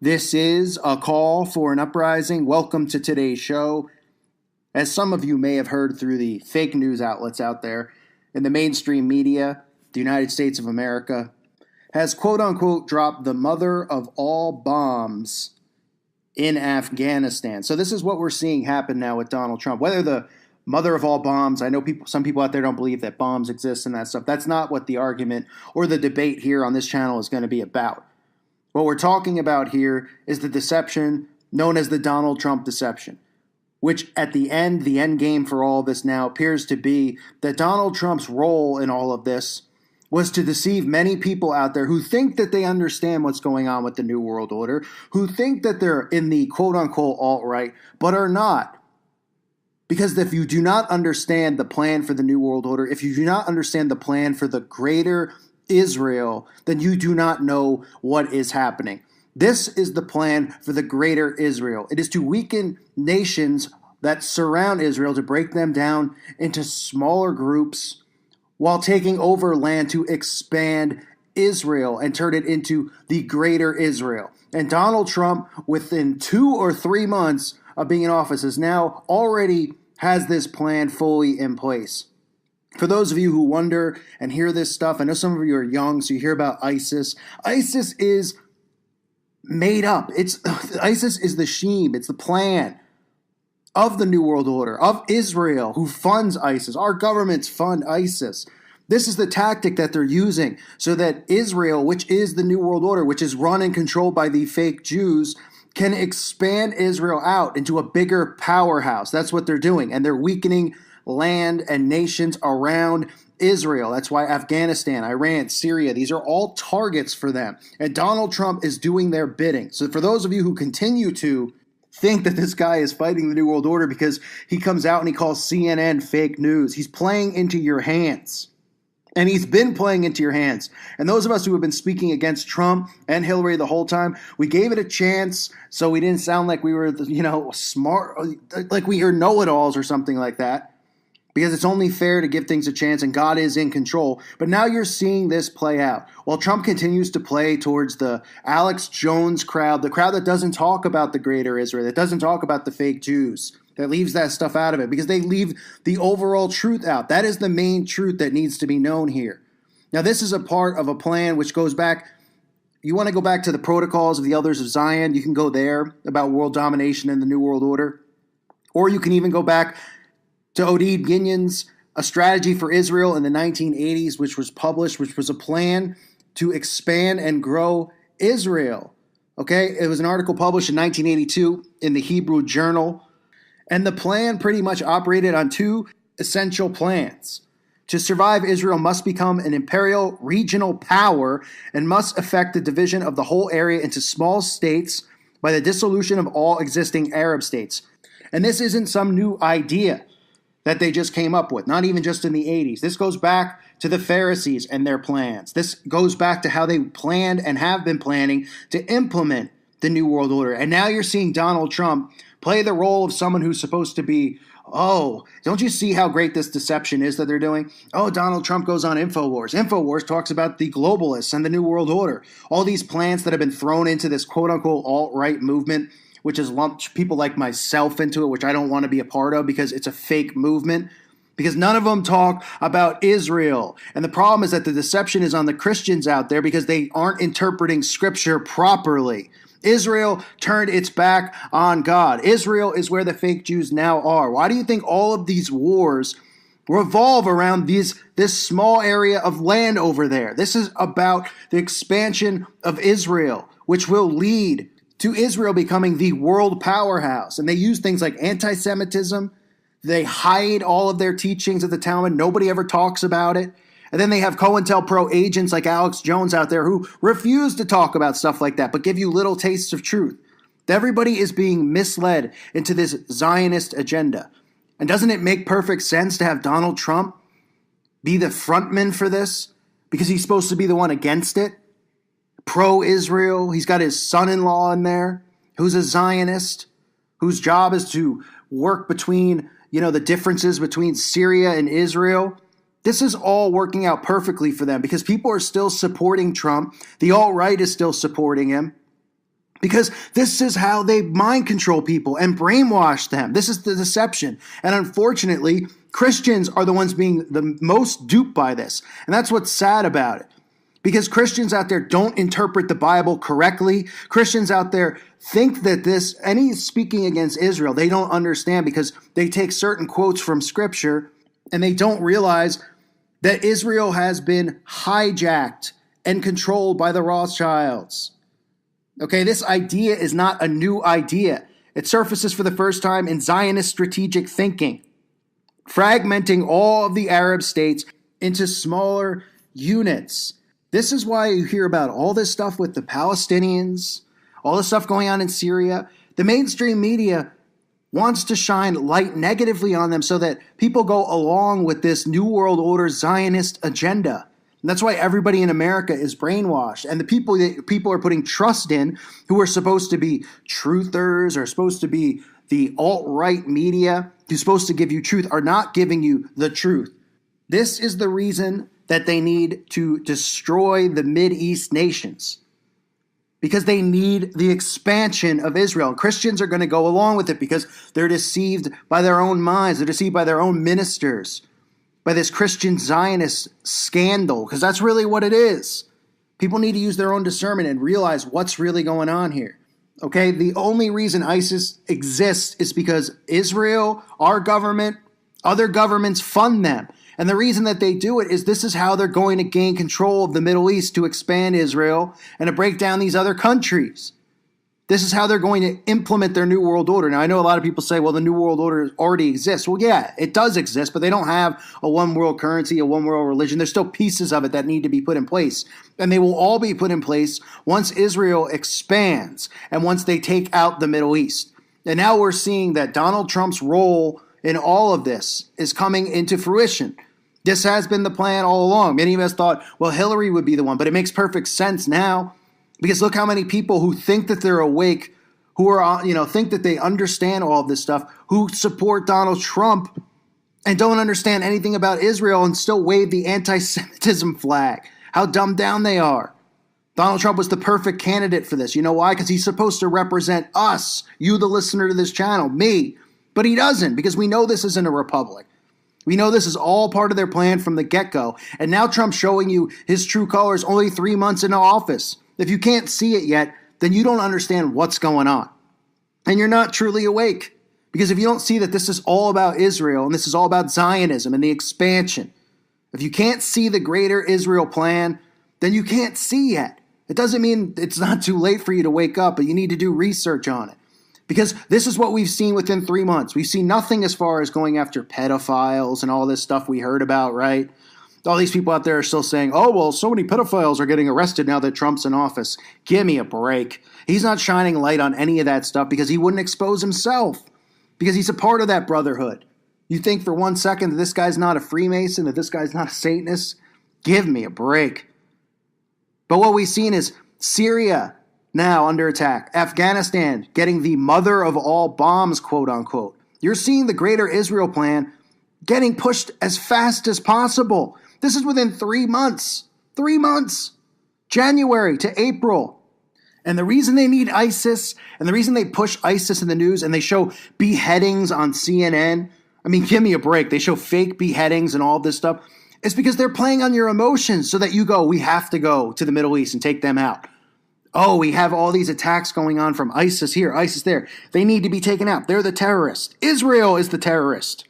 This is a call for an uprising. Welcome to today's show. As some of you may have heard through the fake news outlets out there, in the mainstream media, the United States of America has quote unquote dropped the mother of all bombs in Afghanistan. So this is what we're seeing happen now with Donald Trump. Whether the mother of all bombs, I know some people out there don't believe that bombs exist and that stuff. That's not what the argument or the debate here on this channel is going to be about. What we're talking about here is the deception known as the Donald Trump deception, which at the end game for all of this now appears to be that Donald Trump's role in all of this was to deceive many people out there who think that they understand what's going on with the New World Order, who think that they're in the quote-unquote alt-right, but are not. Because if you do not understand the plan for the New World Order, if you do not understand the plan for the greater Israel, then you do not know what is happening. This is the plan for the greater Israel. It is to weaken nations that surround Israel, to break them down into smaller groups while taking over land to expand Israel and turn it into the greater Israel. And Donald Trump, within 2 or 3 months of being in office, is now already has this plan fully in place. For those of you who wonder and hear this stuff, I know some of you are young, so you hear about ISIS. ISIS is made up. ISIS is the scheme. It's the plan of the New World Order, of Israel, who funds ISIS. Our governments fund ISIS. This is the tactic that they're using so that Israel, which is the New World Order, which is run and controlled by the fake Jews, can expand Israel out into a bigger powerhouse. That's what they're doing. And they're weakening land and nations around Israel. That's why Afghanistan, Iran, Syria, these are all targets for them. And Donald Trump is doing their bidding. So for those of you who continue to think that this guy is fighting the New World Order because he comes out and he calls CNN fake news, he's playing into your hands. And he's been playing into your hands. And those of us who have been speaking against Trump and Hillary the whole time, we gave it a chance so we didn't sound like we were, smart, like we are know-it-alls or something like that. Because it's only fair to give things a chance, and God is in control. But now you're seeing this play out. While Trump continues to play towards the Alex Jones crowd, the crowd that doesn't talk about the greater Israel, that doesn't talk about the fake Jews, that leaves that stuff out of it, because they leave the overall truth out. That is the main truth that needs to be known here. Now, this is a part of a plan which goes back. You want to go back to the protocols of the elders of Zion, you can go there about world domination and the New World Order. Or you can even go back to Oded Ginyon's A Strategy for Israel in the 1980s, which was published, which was a plan to expand and grow Israel. Okay, it was an article published in 1982 in the Hebrew Journal. And the plan pretty much operated on 2 essential plans. To survive, Israel must become an imperial regional power and must effect the division of the whole area into small states by the dissolution of all existing Arab states. And this isn't some new idea that they just came up with, not even just in the 80s. This goes back to the Pharisees and their plans. This goes back to how they planned and have been planning to implement the New World Order. And now you're seeing Donald Trump play the role of someone who's supposed to be, don't you see how great this deception is that they're doing? Oh, Donald Trump goes on InfoWars. InfoWars talks about the globalists and the New World Order. All these plans that have been thrown into this quote-unquote alt-right movement, which has lumped people like myself into it, which I don't want to be a part of because it's a fake movement, because none of them talk about Israel. And the problem is that the deception is on the Christians out there because they aren't interpreting Scripture properly. Israel turned its back on God. Israel is where the fake Jews now are. Why do you think all of these wars revolve around this small area of land over there? This is about the expansion of Israel, which will lead to Israel becoming the world powerhouse. And they use things like anti-Semitism. They hide all of their teachings at the Talmud. Nobody ever talks about it. And then they have COINTELPRO agents like Alex Jones out there who refuse to talk about stuff like that, but give you little tastes of truth. Everybody is being misled into this Zionist agenda. And doesn't it make perfect sense to have Donald Trump be the frontman for this? Because he's supposed to be the one against it? Pro-Israel. He's got his son-in-law in there who's a Zionist, whose job is to work between, the differences between Syria and Israel. This is all working out perfectly for them because people are still supporting Trump. The alt-right is still supporting him. Because this is how they mind control people and brainwash them. This is the deception. And unfortunately, Christians are the ones being the most duped by this. And that's what's sad about it. Because Christians out there don't interpret the Bible correctly. Christians out there think that any speaking against Israel, they don't understand because they take certain quotes from Scripture and they don't realize that Israel has been hijacked and controlled by the Rothschilds. Okay, this idea is not a new idea. It surfaces for the first time in Zionist strategic thinking, fragmenting all of the Arab states into smaller units. This is why you hear about all this stuff with the Palestinians, all this stuff going on in Syria. The mainstream media wants to shine light negatively on them so that people go along with this New World Order Zionist agenda. And that's why everybody in America is brainwashed. And the people that people are putting trust in, who are supposed to be truthers, or supposed to be the alt-right media, who's supposed to give you truth, are not giving you the truth. This is the reason that they need to destroy the Mideast nations, because they need the expansion of Israel. Christians are going to go along with it because they're deceived by their own minds. They're deceived by their own ministers, by this Christian Zionist scandal, because that's really what it is. People need to use their own discernment and realize what's really going on here. Okay, the only reason ISIS exists is because Israel, our government, other governments fund them. And the reason that they do it is this is how they're going to gain control of the Middle East, to expand Israel and to break down these other countries. This is how they're going to implement their New World Order. Now, I know a lot of people say, well, the New World Order already exists. Well, yeah, it does exist, but they don't have a one world currency, a one world religion. There's still pieces of it that need to be put in place. And they will all be put in place once Israel expands and once they take out the Middle East. And now we're seeing that Donald Trump's role in all of this is coming into fruition. This has been the plan all along. Many of us thought, well, Hillary would be the one, but it makes perfect sense now, because look how many people who think that they're awake, who are, think that they understand all of this stuff, who support Donald Trump and don't understand anything about Israel and still wave the anti-Semitism flag. How dumbed down they are. Donald Trump was the perfect candidate for this. You know why? Because he's supposed to represent us, you, the listener to this channel, me. But he doesn't, because we know this isn't a republic. We know this is all part of their plan from the get-go. And now Trump's showing you his true colors only 3 months into office. If you can't see it yet, then you don't understand what's going on. And you're not truly awake. Because if you don't see that this is all about Israel and this is all about Zionism and the expansion, if you can't see the greater Israel plan, then you can't see yet. It doesn't mean it's not too late for you to wake up, but you need to do research on it. Because this is what we've seen within 3 months. We've seen nothing as far as going after pedophiles and all this stuff we heard about, right? All these people out there are still saying, oh, well, so many pedophiles are getting arrested now that Trump's in office. Give me a break. He's not shining light on any of that stuff because he wouldn't expose himself, because he's a part of that brotherhood. You think for 1 second that this guy's not a Freemason, that this guy's not a Satanist? Give me a break. But what we've seen is Syria now under attack. Afghanistan getting the mother of all bombs, quote unquote. You're seeing the greater Israel plan getting pushed as fast as possible. This is within 3 months. 3 months. January to April. And the reason they need ISIS, and the reason they push ISIS in the news and they show beheadings on CNN, I mean, give me a break. They show fake beheadings and all this stuff. It's because they're playing on your emotions so that you go, we have to go to the Middle East and take them out. Oh, we have all these attacks going on from ISIS here, ISIS there. They need to be taken out. They're the terrorist. Israel is the terrorist.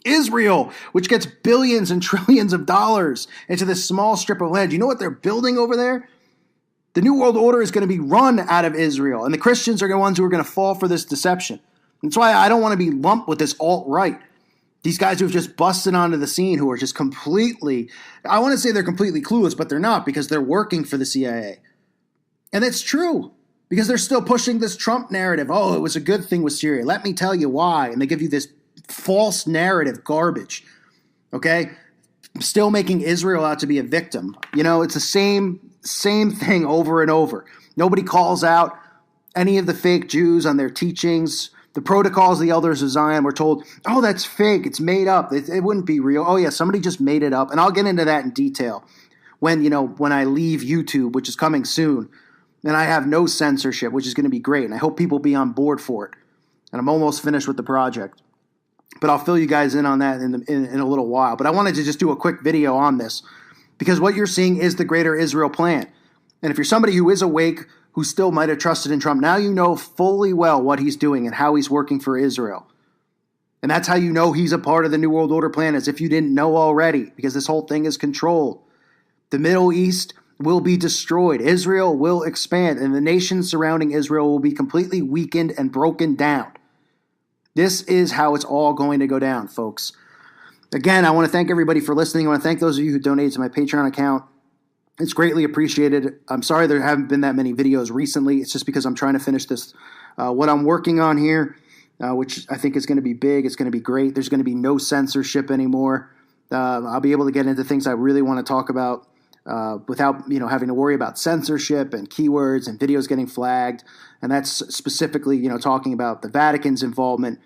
Israel, which gets billions and trillions of dollars into this small strip of land. You know what they're building over there? The New World Order is going to be run out of Israel, and the Christians are the ones who are going to fall for this deception. That's why I don't want to be lumped with this alt-right. These guys who have just busted onto the scene, who are just completely, I want to say they're completely clueless, but they're not, because they're working for the CIA. And it's true, because they're still pushing this Trump narrative. Oh, it was a good thing with Syria. Let me tell you why. And they give you this false narrative garbage, okay? Still making Israel out to be a victim. You know, it's the same thing over and over. Nobody calls out any of the fake Jews on their teachings. The protocols of the elders of Zion were told, oh, that's fake. It's made up. It wouldn't be real. Oh, yeah, somebody just made it up. And I'll get into that in detail when I leave YouTube, which is coming soon. And I have no censorship, which is going to be great. And I hope people be on board for it. And I'm almost finished with the project. But I'll fill you guys in on that in a little while. But I wanted to just do a quick video on this because what you're seeing is the Greater Israel Plan. And if you're somebody who is awake, who still might have trusted in Trump, now you know fully well what he's doing and how he's working for Israel. And that's how you know he's a part of the New World Order plan, as if you didn't know already, because this whole thing is controlled. The Middle East will be destroyed. Israel will expand, and the nations surrounding Israel will be completely weakened and broken down. This is how it's all going to go down, folks. Again, I want to thank everybody for listening. I want to thank those of you who donated to my Patreon account. It's greatly appreciated. I'm sorry there haven't been that many videos recently. It's just because I'm trying to finish this, what I'm working on here, which I think is going to be big. It's going to be great. There's going to be no censorship anymore. I'll be able to get into things I really want to talk about without having to worry about censorship and keywords and videos getting flagged. And that's specifically talking about the Vatican's involvement,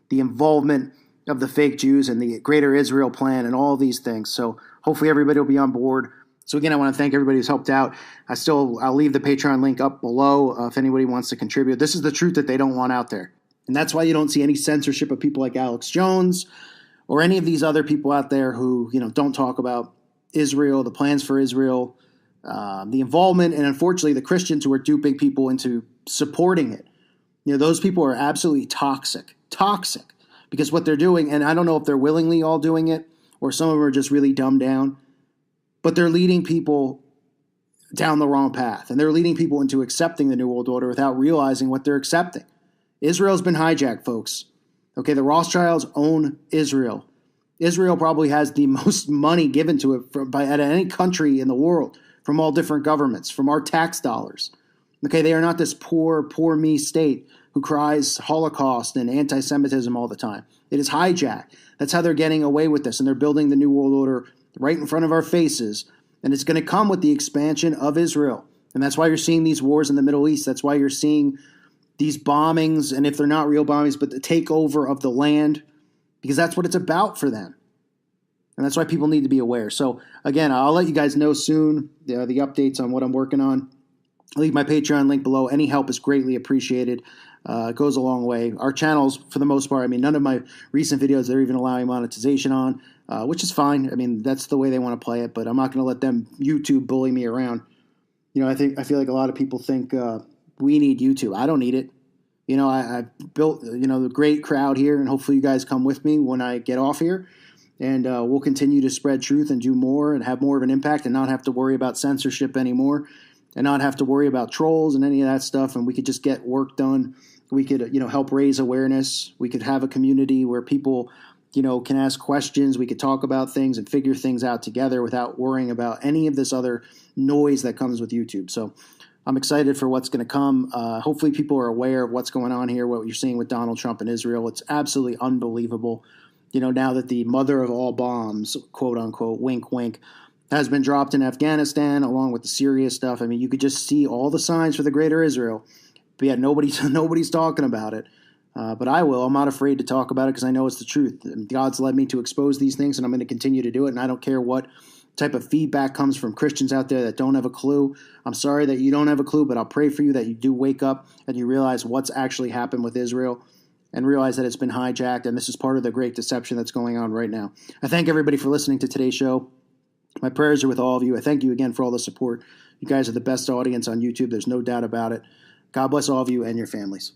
the involvement of the fake Jews and the Greater Israel Plan and all these things. So hopefully everybody will be on board. So again, I want to thank everybody who's helped out. I'll leave the Patreon link up below if anybody wants to contribute. This is the truth that they don't want out there. And that's why you don't see any censorship of people like Alex Jones or any of these other people out there who don't talk about Israel, the plans for Israel, the involvement, and unfortunately the Christians who are duping people into supporting it. Those people are absolutely toxic, because what they're doing, and I don't know if they're willingly all doing it or some of them are just really dumbed down, but they're leading people down the wrong path, and they're leading people into accepting the New World Order without realizing what they're accepting. Israel's been hijacked, folks. Okay, the Rothschilds own Israel. Israel probably has the most money given to it by any country in the world, from all different governments, from our tax dollars. Okay, they are not this poor me state who cries Holocaust and anti-Semitism all the time. It is hijacked. That's how they're getting away with this, and they're building the New World Order right in front of our faces, and it's going to come with the expansion of Israel. And that's why you're seeing these wars in the Middle East. That's why you're seeing these bombings, and if they're not real bombings, but the takeover of the land, because that's what it's about for them. And that's why people need to be aware. So, again, I'll let you guys know soon the updates on what I'm working on. I'll leave my Patreon link below. Any help is greatly appreciated. It goes a long way. Our channels, for the most part, none of my recent videos they're even allowing monetization on, which is fine. That's the way they want to play it, but I'm not going to let them YouTube bully me around. I feel like a lot of people think we need YouTube. I don't need it. I've built, the great crowd here, and hopefully you guys come with me when I get off here. And we'll continue to spread truth and do more and have more of an impact and not have to worry about censorship anymore and not have to worry about trolls and any of that stuff. And we could just get work done. We could, help raise awareness. We could have a community where people, can ask questions. We could talk about things and figure things out together without worrying about any of this other noise that comes with YouTube. So I'm excited for what's going to come. Hopefully people are aware of what's going on here, what you're seeing with Donald Trump and Israel. It's absolutely unbelievable. Now that the mother of all bombs, quote unquote, wink, wink, has been dropped in Afghanistan along with the Syria stuff. You could just see all the signs for the Greater Israel. But yet nobody's talking about it. But I will. I'm not afraid to talk about it because I know it's the truth. And God's led me to expose these things, and I'm going to continue to do it. And I don't care what type of feedback comes from Christians out there that don't have a clue. I'm sorry that you don't have a clue, but I'll pray for you that you do wake up and you realize what's actually happened with Israel. And realize that it's been hijacked, and this is part of the great deception that's going on right now. I thank everybody for listening to today's show. My prayers are with all of you. I thank you again for all the support. You guys are the best audience on YouTube. There's no doubt about it. God bless all of you and your families.